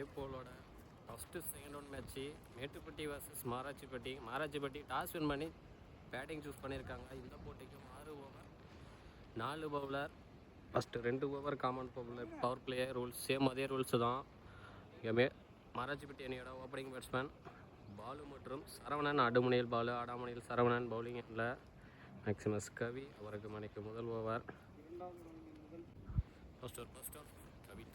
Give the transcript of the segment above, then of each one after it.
ஏபோலோட first second round match Mettupatti versus Marachipatti toss win பண்ணி batting choose பண்ணியிருக்காங்க. இந்த போட்டிக்கு 6 over 4 bowler. First 2 over common power play rules same அதே rules தான். இங்கே மாராச்சிப்பட்டி அணியோட ஓப்பனிங் பேட்ஸ்மேன் பாலு மற்றும் சரவணன் அடுமுனையில் பாலு, ஆடாமணியில் சரவணன். பவுலிங் எண்ணில் மேக்சிமஸ் கவி, அவருக்கு மணிக்கு முதல் over. First over Kavi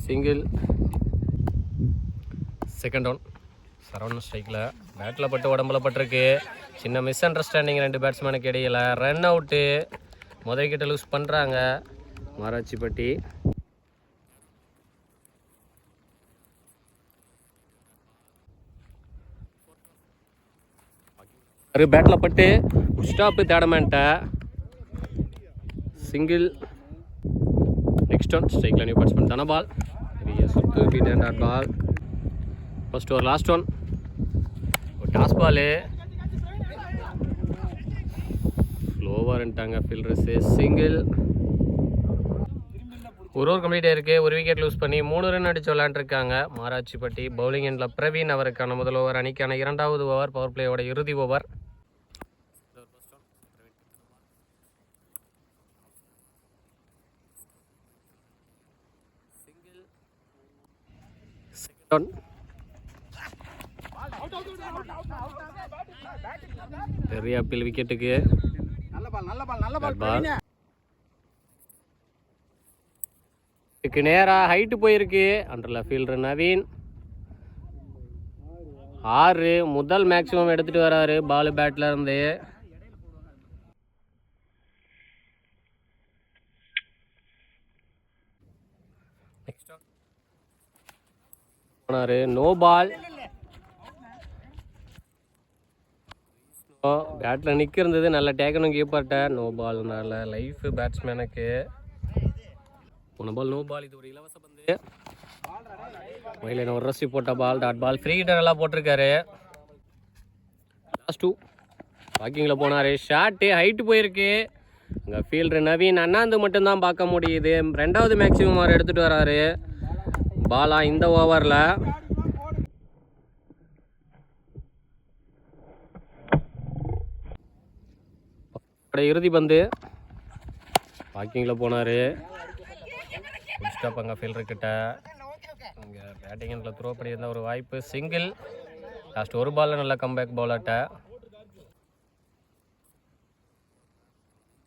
single. Second down Saravanan ஸ்ட்ரைக்கில் பேட்டில் பட்டு உடம்புல பட்டிருக்கு. சின்ன மிஸ் அண்டர்ஸ்டாண்டிங் 2 பேட்ஸ்மேனுக்கு இடையில். Run out. முதல் விக்கெட்டை லூஸ் பண்ணுறாங்க மாராச்சிப்பட்டி. ஒரு பேட்டில் பட்டு ஸ்டாப்பு தேடமேன்ட்ட சிங்கிள். நெக்ஸ்ட் ஒன் ஸ்ட்ரைக்கில் நியூ பேட்ஸ்மேன் தனபால். பெரிய சுத்து beat and dot ball. First over last one ஒரு டாஸ் பாலு ஸ்லோவாகன்ட்டாங்க ஃபீல்டர்ஸு. சிங்கிள். ஒரு ஓவர் கம்ப்ளீட் ஆயிருக்கு. ஒரு விக்கெட் லூஸ் பண்ணி 3 ரன் அடித்து விளையாண்டுருக்காங்க மாராச்சிப்பட்டி. பவுலிங் எண்டில் பிரவீன், அவருக்கான முதல் ஓவர். அணிக்கான 2வது ஓவர் பவர் பிளேயோட இறுதி ஓவர். பெரிய அப்பீல் விக்கெட்டுக்கு. இதுக்கு நேராக ஹைட்டு போயிருக்கு. அண்டரில் ஃபீல்டர் நவீன். 6 முதல் மேக்ஸிமம் எடுத்துகிட்டு வராரு பாலு பேட்டில் இருந்து. No ball. பேட்டில் நிற்கிறது நல்ல டேக்கனும் கீப்பர்ட்ட. No பால்னால life பேட்ஸ்மேனுக்கு. போன பால் நோ பால். இது ஒரு இலவச பந்து. மயிலின் ஒரு ரசி போட்ட ball. Dot ball. Free hitter நல்லா போட்டிருக்காரு. லாஸ்ட் 2 வாக்கிங்கில் போனார். ஷாட்டு ஹைட்டு போயிருக்கு. அங்கே ஃபீல்டர் நவீன் அண்ணாந்து மட்டும்தான் பார்க்க முடியுது. 2வது மேக்ஸிமம் அவர் எடுத்துகிட்டு வராரு பாலா இந்த ஓவரில். இறுதி பந்து. வாக்கிங்கில் போனார். ஸ்டாப் அங்கே ஃபீல்டர்கிட்ட. இங்கே பேட்டிங் எண்டில் த்ரோ பண்ணியிருந்த ஒரு வாய்ப்பு. சிங்கிள். லாஸ்ட் ஒரு பாலில் நல்ல கம்பேக் பவுலர்கிட்ட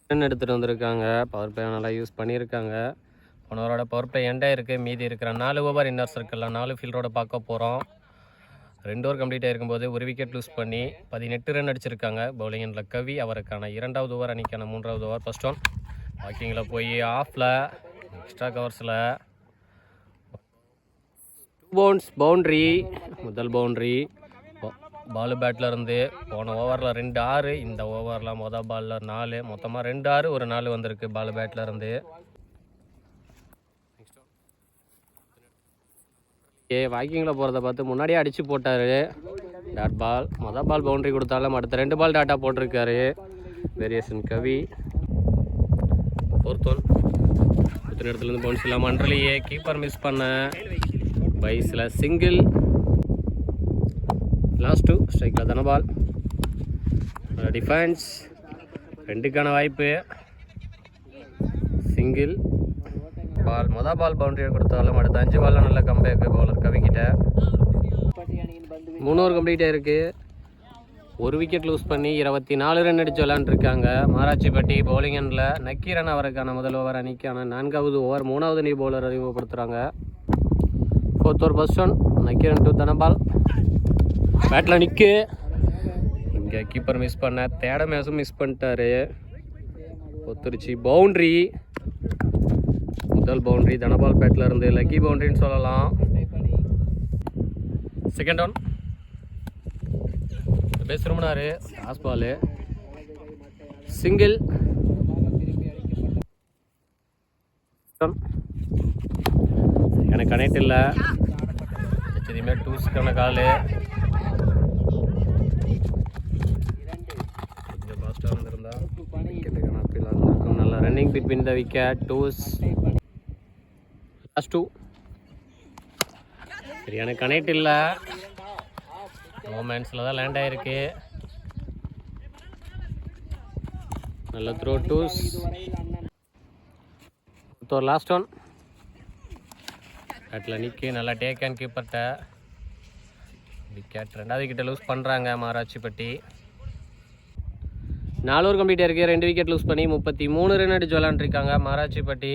எடுத்துகிட்டு வந்திருக்காங்க. பவர் பிளே நல்லா யூஸ் பண்ணியிருக்காங்க. போனவரோட பவர் பிளே எண்டாக இருக்குது. மீதி இருக்கிற 4 ஓவர் இன்னர் சர்க்கிளில் 4 ஃபீல்டரோட பார்க்க போகிறோம். 2 ஓவர் கம்ப்ளீட் ஆகிருக்கும்போது ஒரு விக்கெட் லூஸ் பண்ணி 18 ரன் அடிச்சிருக்காங்க. பவுலிங் எண்டில் கவி, அவருக்கான 2வது ஓவர். அணிக்கான 3வது ஓவர். ஃபர்ஸ்ட் ஒன் வாக்கிங்கில் போய் ஆஃபில் எக்ஸ்ட்ரா கவர்ஸில் 2 பவுன்ஸ் பவுண்ட்ரி. முதல் பவுண்ட்ரி பாலு பேட்டில் இருந்து. போன ஓவரில் 2 6. இந்த ஓவரில் மொதல் பாலில் 4. மொத்தமாக 2 6 ஒரு 4 வந்திருக்கு பாலு பேட்டில் இருந்து. வாக்கிங்கில் போகிறத பார்த்து முன்னாடியே அடித்து போட்டார். Dot ball. மொதல் பால் பவுண்ட்ரி கொடுத்தாலும் அடுத்த 2 பால் டாட்டா போட்டிருக்காரு வேரியேஷன் கவி. 4th ஒன் குத்து இடத்துலேருந்து பவுன்ஸ் இல்லாமல் அண்டர்லேயே கீப்பர் மிஸ் பண்ண. பைஸில் சிங்கிள். லாஸ்ட் 2 ஸ்ட்ரைக்கில் தனபால். டிஃபென்ஸ் 2க்கான வாய்ப்பு. சிங்கிள். பால் மொதல் பால் பவுண்டரி கொடுத்தாலும் அடுத்த 5 பாலில் நல்ல கம்பேக்கு பவுலர் கவிக்கிட்ட. 3 ஓவர் கம்ப்ளீட் ஆகிருக்கு. ஒரு விக்கெட் லூஸ் பண்ணி 24 ரன் அடித்து விளையாண்டுருக்காங்க மாராச்சிப்பட்டி. பவுலிங் எண்டில் நக்கீரன், அவருக்கான முதல் ஓவர். அணிக்கான 4வது ஓவர். 3வது நியூ பவுலர் அறிமுகப்படுத்துகிறாங்க. 4th over first one Nakkeeran to Dhanapal. பேட்டில் நிற்கு. இங்கே கீப்பர் மிஸ் பண்ண. தேட மேஸும் மிஸ் பண்ணிட்டாரு. ஒத்துருச்சு. பவுண்ட்ரி. முதல் பவுண்ட்ரி தனபால் பேட்டில் இருந்து. லக்கி பவுண்ட்ரின்னு சொல்லலாம். செகண்ட் டவுன் பேஸ் திரும்பினார். Last ball. சிங்கிள். எனக்கு கனெக்ட் இல்லை. எதுவுமே டூஸ்க்கான கால். நல்லா running between the wicket. Twos. Last 2. சரியான கனெக்ட் இல்லை, மோமெண்ட்ஸில் தான் லேண்ட் ஆகிருக்கு. நல்ல த்ரோ. டூஸ். ஒரு லாஸ்ட் 1. பேட்டில் நிற்கி நல்லா டேக் அண்ட் கீப்பர்ட்ட விக்கெட். 2வது விக்கெட்டை லூஸ் பண்ணுறாங்க மாராச்சிப்பட்டி. 4 ஓவர் கம்ப்ளீட் இருக்குது. 2 விக்கெட் லூஸ் பண்ணி 33 ரன் அடிச்சு விளாண்டுருக்காங்க மாராச்சிப்பட்டி.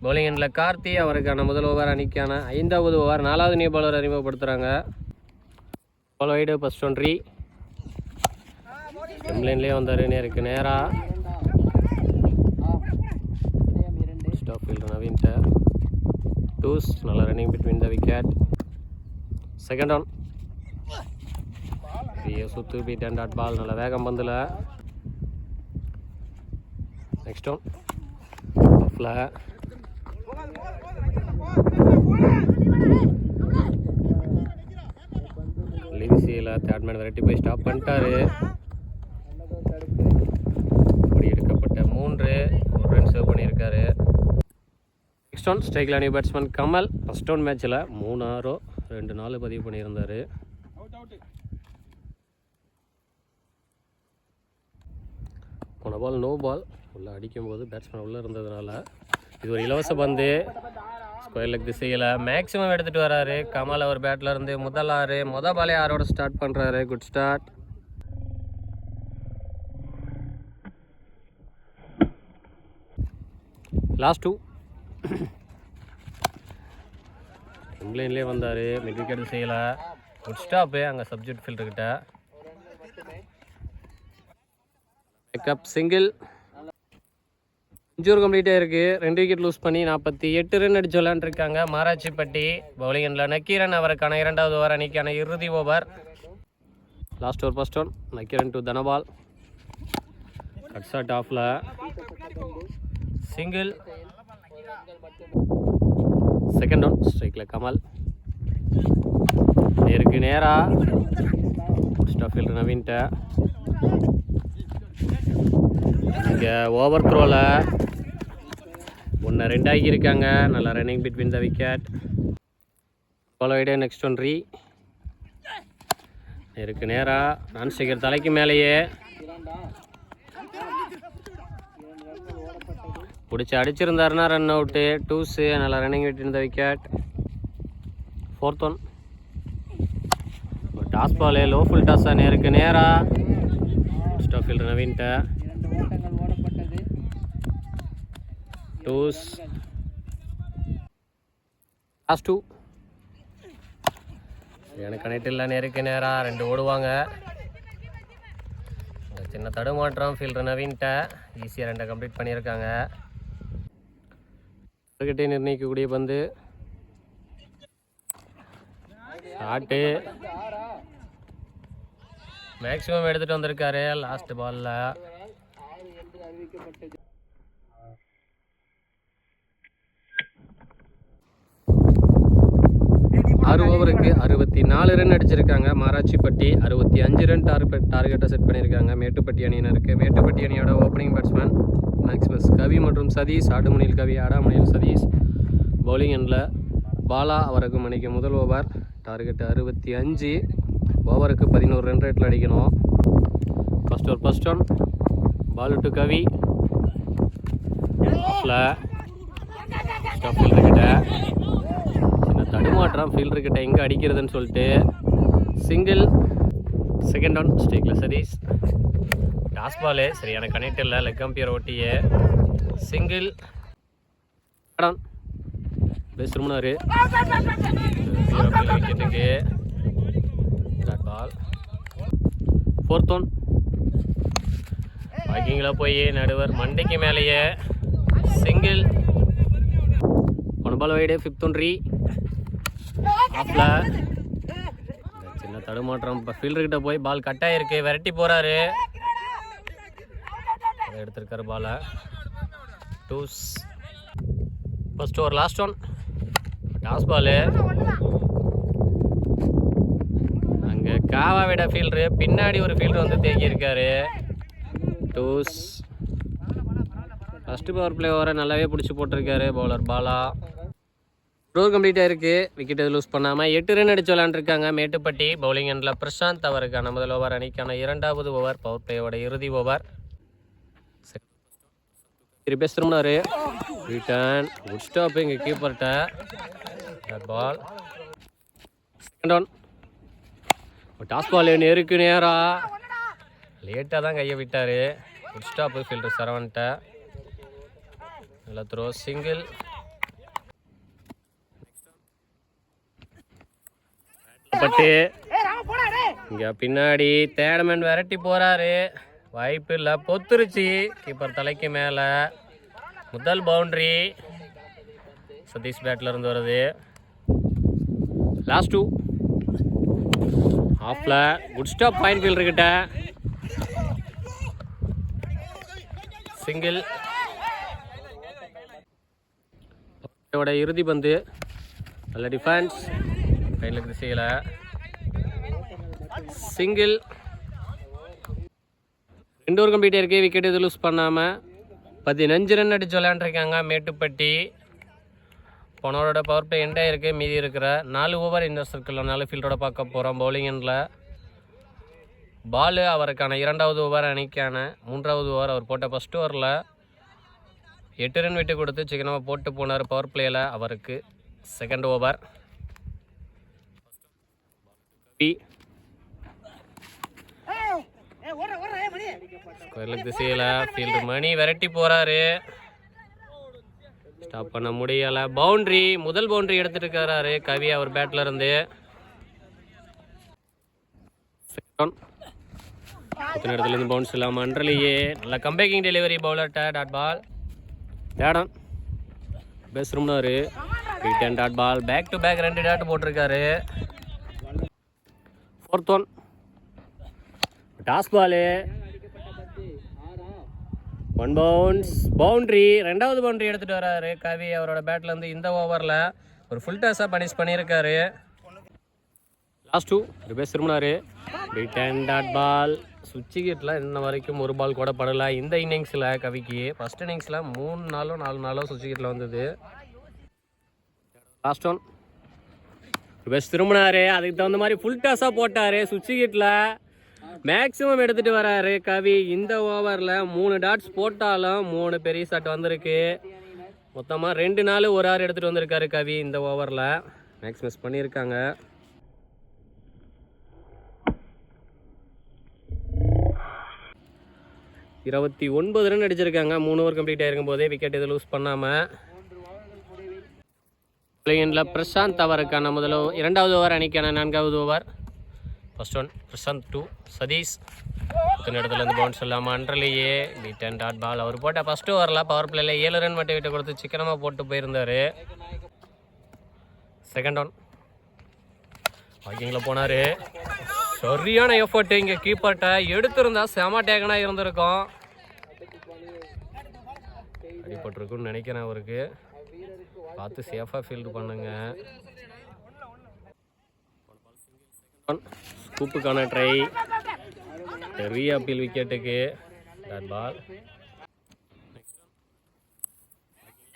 பவுலிங் எண்டில் கார்த்தி, அவருக்கான முதல் ஓவர் அணிக்கான 5வது ஓவர். 4வது நியூ பவுலர் அறிமுகப்படுத்துகிறாங்க. Ball wide. ஃபர்ஸ்ட் 1 3. எம்லைன்லேயே வந்தார். நேருக்கு நேராக ஸ்டாப் ஃபீல்டர் நவீன்ட்ட. டூஸ். நல்லா running between the wicket. Second 1. சுத்து பீட் அண்ட் டாட் பால். நல்ல வேகம் பந்தில். நெக்ஸ்ட் 1. ஆஃப்ல லிவிசியில் தேர்ட் மேன் வெரைட்டி போய் ஸ்டாப் பண்ணிட்டாரு. அப்படி எடுக்கப்பட்ட 3 ரன் சேவ் பண்ணியிருக்காரு. நெக்ஸ்ட் 1. ஸ்ட்ரைக்கில் நியூ பேட்ஸ்மேன் கமல். ஃபர்ஸ்ட் 1 மேட்ச்சில் 3 6 2 4 பதிவு பண்ணியிருந்தார். போன பால் நோ பால். உள்ளே அடிக்கும்போது பேட்ஸ்மேன் உள்ளே இருந்ததுனால இது ஒரு இலவச பந்து. ஸ்கொயர் லெக் திசையில் மேக்ஸிமம் எடுத்துகிட்டு வராரு கமல். அவர் பேட்டில் இருந்து முதல் 6. பாலே 6ஓட ஸ்டார்ட் பண்ணுறாரு. Good start. லாஸ்ட் 2. இங்கிலாண்ட்லேயே வந்தார். மிட் விக்கெட் திசையில் குட் ஸ்டாப்பு. அங்கே சப்ஜெக்ட் ஃபீல்டர்கிட்ட பிக்கப் சிங்கிள். 5 ஓவர் கம்ப்ளீட் ஆகிருக்கு. 2 விக்கெட் லூஸ் பண்ணி 48 ரன் அடிச்சு விளாண்டுருக்காங்க மாராச்சிப்பட்டி. பவுலிங் எண்டில் நக்கீரன், அவருக்கான 2வது ஓவர் அணிக்கான இறுதி over. Last over first 1. Nakkeeran to Dhanapal. Cut shot ஆஃபில் சிங்கிள். செகண்ட் 1. ஸ்ட்ரைக்கில் கமல். நேருக்கு நேராக ஸ்டாப் ஃபீல்டர் நவீன்ட்ட. இங்கே ஓவர் த்ரோவில் 1-2 ஆகியிருக்காங்க. நல்லா running between the wicket. Ball wide. Next 1 3. நேருக்கு நேராக ரான்சேகர் தலைக்கு மேலேயே பிடிச்சி அடிச்சிருந்தாருன்னா ரன் அவுட்டு. டூஸு. நல்லா running between the wicket. Fourth 1. Toss ball. Low full டாஸாக நேருக்கு நேராக ஸ்டாப் ஃபீல்டர் நவீன்ட்ட. டூஸ். லாஸ்ட் 2. எனக்கு கனெக்ட் இல்லை. நேருக்கு நேராக 2 ஓடுவாங்க. சின்ன தடுமாற்றம் ஃபீல்டர் நவீன்ட்ட. ஈஸியாக 2 கம்ப்ளீட் பண்ணியிருக்காங்க. டார்கெட்டை நிர்ணயிக்கக்கூடிய பந்து. ஷாட்டு மேக்ஸிமம் எடுத்துகிட்டு வந்திருக்காரு லாஸ்ட் பாலில். 6 ஓவருக்கு 64 ரன் அடிச்சிருக்காங்க மாராச்சிப்பட்டி. 65 ரன் டார்கெட்டை செட் பண்ணியிருக்காங்க மேட்டுப்பட்டி அணியினருக்கு. மேட்டுப்பட்டி அணியோட ஓப்பனிங் பேட்ஸ்மேன் மேக்ஸ்மஸ் கவி மற்றும் சதீஷ். ஆடுமணியில் கவி, ஆடாமணியில் சதீஷ். பவுலிங் எண்டில் பாலா, அவருக்கு மணிக்கு முதல் ஓவர். டார்கெட்டு 65. ஓவருக்கு 11 ரன் ரேட்டில் அடிக்கணும். First over first 1. Ball to Kavi. ஆஃபில் ஸ்டாப் ஃபீல்டர்கிட்ட சின்ன தடுமாற்றம். ஃபீல்டர்கிட்ட எங்கே அடிக்கிறதுன்னு சொல்லிட்டு சிங்கிள். செகண்ட் 1. ஸ்ட்ரைக்கில் சதீஷ். டாஸ் பாலு. சரியான கனெக்ட் இல்லை. லெக் அம்பியர் ஓட்டியே சிங்கிள். பேஸ் திரும்பினாரு. விக்கெட்டுக்கு பால். ஃபோர்த் 1. வாக்கிங்கில் போய் நடுவர் மண்டைக்கு மேலேயே சிங்கிள். 1 பால் வைடு. ஃபிஃப்த் 1 3. ஆஃபில் சின்ன தடுமாற்றம். இப்போ ஃபீல்டர்கிட்ட போய் பால் கட்டாயிருக்கு. விரட்டி போகிறாரு. எடுத்திருக்காரு பாலை. Twos. First over last 1. Toss ball. அங்கே காவா விட ஃபீல்டரு பின்னாடி ஒரு ஃபீல்டர் வந்து தேங்கியிருக்காரு. டூஸ். ஃபஸ்ட்டு பவர் பிளே ஓவரை நல்லாவே பிடிச்சி போட்டிருக்காரு பவுலர் பாலா. ஓவர் கம்ப்ளீட் ஆயிருக்கு. விக்கெட் எதுவும் லூஸ் பண்ணாமல் 8 ரன் அடிச்சு விளாண்டுருக்காங்க மேட்டுப்பட்டி. பவுலிங் எண்டில் பிரசாந்த் அவருக்கான முதல் ஓவர், அணிக்கான 2வது ஓவர், பவர் பிளேயோட இறுதி ஓவர். திருப்பி திரும்பினாரு. ரிட்டர்ன் குட் ஸ்டாப் இங்கே கீப்பர்கிட்ட. Ball second one. Toss ball நெருக்கு நேரா லேட்டாக தான் கையை விட்டார். குட் ஸ்டாப்பு ஃபீல்டர் சரவன்ட்ட. நல்லா த்ரோ, சிங்கிள். பட்டு இங்கே பின்னாடி தேடமேன் விரட்டி போகிறாரு. வாய்ப்பு இல்லை, பொத்துருச்சு கீப்பர் தலைக்கு மேலே. முதல் பவுண்ட்ரி சதீஷ் பேட்டில் இருந்து வருது. லாஸ்ட் 2 ஆஃப்ல. குட் ஸ்டாப் பாயிண்ட் ஃபீல்டர்கிட்ட. சிங்கிள். இறுதி பந்து. நல்ல டிஃபென்ஸ். கையில் திசையில் சிங்கிள். 2 ஓவர் கம்ப்ளீட் ஆயிருக்கு. விக்கெட் எதுவும் லூஸ் பண்ணாமல் 15 ரன் அடிச்சு விளையாண்டுருக்காங்க மேட்டுப்பட்டி. போனவரோட பவர் பிளே எண்டே இருக்குது. மீதி இருக்கிற 4 ஓவர் இந்த சர்க்கிளில் 4 ஃபீல்டோட பார்க்க போகிறோம். பவுலிங் எண்டில் பாலு அவருக்கான 2வது ஓவர், அணிக்கான 3வது ஓவர். அவர் போட்ட ஃபஸ்ட் ஓவரில் 8 ரன் விட்டு கொடுத்து சிக்கனமாக போட்டு போனார் பவர் பிளேயில். அவருக்கு செகண்ட் ஓவர். ஸ்கொயர்லுக்கு திசையில் ஃபீல்டு மணி விரட்டி போகிறாரு. ஸ்டாப் பண்ண முடியலை. பவுண்ட்ரி, முதல் பவுண்ட்ரி எடுத்துட்டு இருக்காரு கவி அவர் பேட்டில் இருந்து. இடத்துலேருந்து பவுன்ஸ் இல்லாமல் அன்றலையே நல்ல கம்பேக்கிங் டெலிவரி பவுலர்ட்ட. Dot ball. தேடம் பேசுறோம்னாரு. Return dot ball. Back to back 2 dot போட்டிருக்காரு. 4th one. Toss ball. 1 bounce. Boundary, 2வது பவுண்ட்ரி எடுத்துகிட்டு வர்றாரு கவி அவரோட பேட்டில் இருந்து. இந்த ஓவரில் ஒரு ஃபுல் டாஸாக பனிஷ் பண்ணியிருக்காரு. லாஸ்ட் 2 ரிபேஸ் திரும்பினாரு. Return dot ball. சுவிட்சு கேட்டில் இன்ன வரைக்கும் ஒரு பால் கூட படலை இந்த இன்னிங்ஸில் கவிக்கு. ஃபஸ்ட் இன்னிங்ஸில் 3 நாளோ 4 நாளோ சுவிட்சு கேட்டில் வந்தது. Last one. ரிபேஸ் திரும்பினாரு. அதுக்கு தகுந்த மாதிரி ஃபுல் டாஸாக போட்டார். சுவிட்சு கேட்டில் மேக்ஸிமம் எடுத்துகிட்டு வராரு கவி. இந்த ஓவரில் 3 டாட்ஸ் போட்டாலும் 3 பெரிய ஷாட் வந்திருக்கு. மொத்தமாக 2 நாள் 1 ஆறு எடுத்துகிட்டு வந்திருக்காரு கவி இந்த ஓவரில். மேக்ஸ் மிஸ் பண்ணியிருக்காங்க. 29 ரன் அடிச்சிருக்காங்க 3 ஓவர் கம்ப்ளீட் ஆகிருக்கும் போதே. விக்கெட் எதுவும் லூஸ் பண்ணாமல் பிளேயனில் பிரசாந்த் அவருக்கான 2வது ஓவர், அணிக்கான 4வது over. First one Prashanth 2 Sathish. இடத்துல இருந்து பவுன்ஸ் இல்லாமல் அன்றலையே. ரிட்டன் டாட் பால். அவர் போட்ட ஃபஸ்ட் ஓவரில் பவர் பிளேயில் 7 ரன் மட்டும் விட்டு கொடுத்து சிக்கனமாக போட்டு போயிருந்தார். Second one. வாக்கிங்கில் போனார். சரியான எஃபர்ட் இங்கே கீப்பர்கிட்ட. எடுத்திருந்தா செம டேக்கனாக இருந்திருக்கும். அடிபட்டிருக்குன்னு நினைக்கிறேன் அவருக்கு. பார்த்து சேஃபாக ஃபீல்டு பண்ணுங்க. ஸ்கூப்புக்கான ட்ரை. பெரிய அப்பீல் விக்கெட்டுக்கு. Dot ball.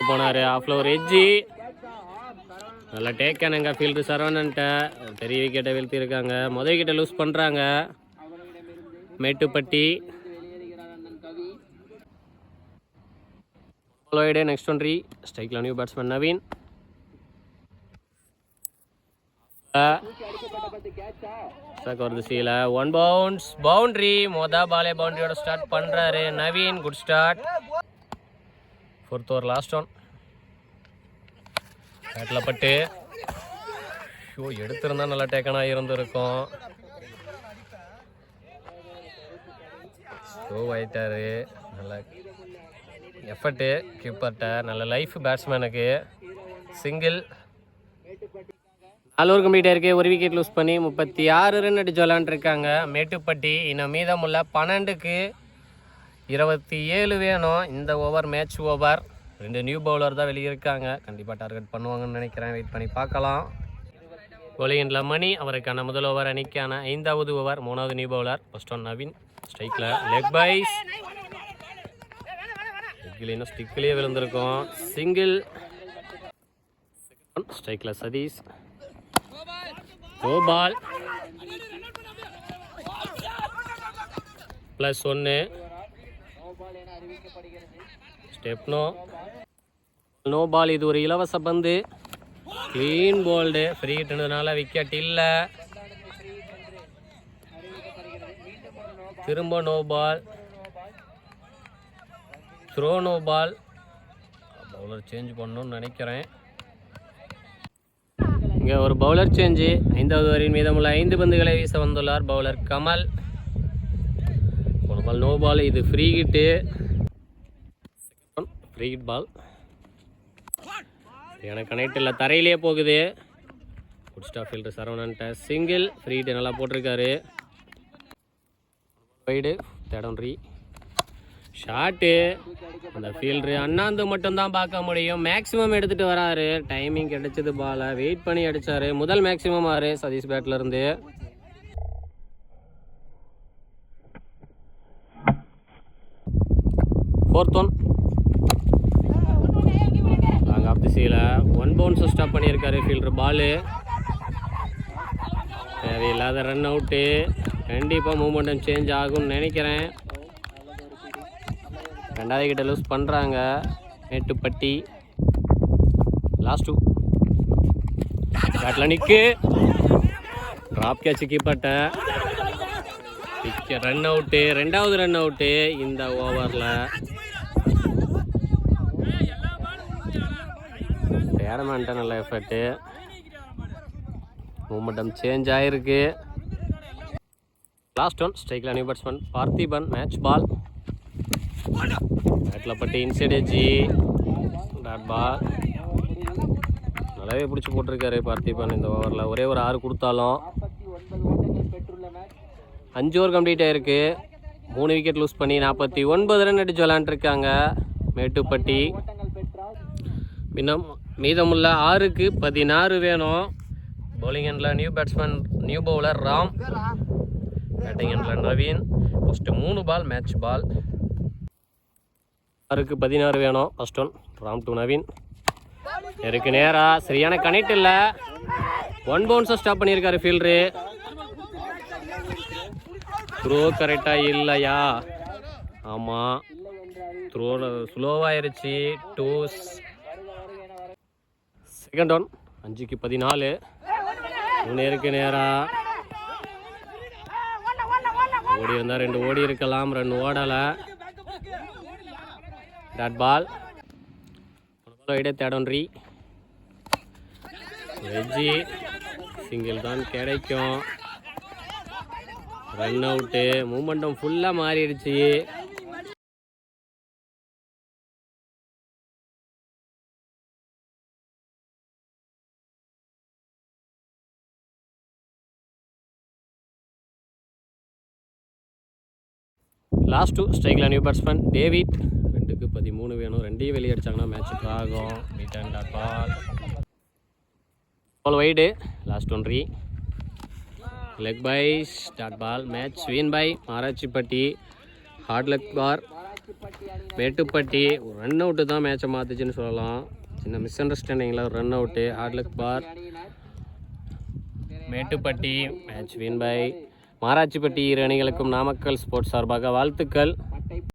போனார். ஆஃப்ல ஒரு எட்ஜி. நல்லா டேக்கனுங்க ஃபீல்டு சரவணன்ட்ட. பெரிய விக்கெட்டை வீழ்த்தியிருக்காங்க. முதல் விக்கெட்டை லூஸ் பண்ணுறாங்க மேட்டுப்பட்டி. நெக்ஸ்ட் ஒன் ஸ்ட்ரைக்கில் நியூ பேட்ஸ்மேன் நவீன். வருது 1 பவுன்ஸ். பவுண்ட்ரி. பாலே பவுண்டரியோட ஸ்டார்ட் பண்ணுறாரு Naveen. Good start. 4th over last one. Battle பட்டு எடுத்திருந்தா நல்லா டேக்கனாக இருந்திருக்கும். ஸ்லோ ஆயிட்டாரு. நல்லா எஃபர்ட்டு கீப்பர்கிட்ட. நல்ல லைஃப் பேட்ஸ்மேனுக்கு. சிங்கிள். 4 ஓவர் கம்ப்ளீட் ஆயிருக்கு. ஒரு விக்கெட் லூஸ் பண்ணி 36 ரன் அடிச்சு விளாண்டுருக்காங்க மேட்டுப்பட்டி. இன்னும் மீதமுள்ள 12க்கு 27 வேணும். இந்த over match over. 2 new bowler தான் வெளியே இருக்காங்க. கண்டிப்பாக டார்கெட் பண்ணுவாங்கன்னு நினைக்கிறேன். வெயிட் பண்ணி பார்க்கலாம். கோலியனில் மணி அவருக்கான முதல் ஓவர், அணிக்கான 5வது ஓவர், 3வது new bowler. First one Naveen. ஸ்ட்ரைக்கில் லெக் பைஸ். இல்லைன்னா ஸ்டிக்லேயே விழுந்திருக்கும். சிங்கிள். ஸ்ட்ரைக்கில் சதீஷ். கோபால் +1. ஸ்டெப்னோ. No ball. இது ஒரு இலவச பந்து. Clean bowled. ஃப்ரீ ஹிட்னால விக்கெட் இல்லை. திரும்ப no ball. Throw no ball. Bowler change பண்ணணும்னு நினைக்கிறேன். இங்கே ஒரு பவுலர் சேஞ்சு. 5வது ஓவரின் மீதமுள்ள 5 பந்துகளை வீச வந்துள்ளார் பவுலர் கமல். ஒரு பால் நோ பால். இது free hit. Free hit ball. எனக்கு கனெக்ட் இல்லை, தரையிலே போகுது. குட் ஸ்டாப் ஃபீல்டர் சரவணன்ட்ட. சிங்கிள். ஃப்ரீ ஹிட் நல்லா போட்டிருக்காரு. வைடு. தேடன்றி ஷாட்டு. அந்த ஃபீல்டரு அண்ணாந்து மட்டும்தான் பார்க்க முடியும். மேக்ஸிமம் எடுத்துகிட்டு வராரு. டைமிங் கிடைச்சது. பாலை வெயிட் பண்ணி அடித்தார். முதல் மேக்ஸிமம் ஆறு சதீஷ் பேட்லேருந்து. Fourth one. லாங் ஆஃப் திசையில் 1 பவுன்ஸ் ஸ்டாப் பண்ணியிருக்காரு ஃபீல்டர். பாலு தேவையில்லாத ரன் அவுட்டு. கண்டிப்பாக மூமெண்டம் சேஞ்ச் ஆகும்னு நினைக்கிறேன். 2வது கிட்ட லூஸ் பண்ணுறாங்க மேட்டுப்பட்டி. லாஸ்ட் 2. பேட்டில் நிற்கு. ட்ராப் கேட்ச் கீப்பர்ட்ட. Run out. 2வது ரன் அவுட்டு இந்த ஓவரில். பேடமேன்ட்ட நல்ல எஃபர்ட்டு. மூமெண்டம் சேஞ்ச் ஆகிருக்கு. Last one. ஸ்ட்ரைக்கில் new batsman Parthiban. Match ball. பேட்டில் பட்டு இன்சைட் எட்ஜி. Dot ball. நல்லாவே பிடிச்சி போட்டிருக்காரு பார்த்திபன் இந்த ஓவரில். ஒரே ஒரு 6 கொடுத்தாலும். 5 ஓவர் கம்ப்ளீட் ஆகிருக்கு. 3 விக்கெட் லூஸ் பண்ணி 49 ரன் அடிச்சு விளாண்டுருக்காங்க மேட்டுப்பட்டி. இன்னும் மீதமுள்ள 6க்கு 16 வேணும். பவுலிங் எண்டில் new batsman new bowler Ram. Batting எண்டில் Naveen. First 3 ball match ball. 6க்கு 16 வேணும். First one Ram to Naveen. இருக்கு நேராக. சரியான கனெக்ட் இல்லை. 1 பவுன்ஸை ஸ்டாப் பண்ணியிருக்காரு ஃபீல்டரு. த்ரோ கரெக்டாக இல்லையா? ஆமாம், த்ரோ ஸ்லோவாகிருச்சு. 2. Second one. 5க்கு 14. நேருக்கு நேராக ஓடி இருந்தால் 2 ஓடி இருக்கலாம். ரன் ஓடலை. Dot ball. வைடே தேடன்றி. வெஜ்ஜி. சிங்கிள் தான் கிடைக்கும். Run out. மூமெண்டம் ஃபுல்லாக மாறிடுச்சு. லாஸ்ட் 2. ஸ்ட்ரைக்கில் நியூ பேட்ஸ்மேன் டேவிட். 2க்கு 13 வேணும். 2ஐயும் வெளியே அடித்தாங்கன்னா மேட்ச் ஆகும். Return dot ball. Ball wide. Last 1 leg bye dot ball. Match win by Marachipatti. Hard luck for Mettupatti. ஒரு ரன் அவுட்டு தான் மேட்சை மாற்றுச்சுன்னு சொல்லலாம். சின்ன மிஸ் அண்டர்ஸ்டாண்டிங்கில் ஒரு run out. Hard luck for Mettupatti. Match win by Marachipatti. இரு அணிகளுக்கும் நாமக்கல் ஸ்போர்ட்ஸ் சார்பாக வாழ்த்துக்கள்.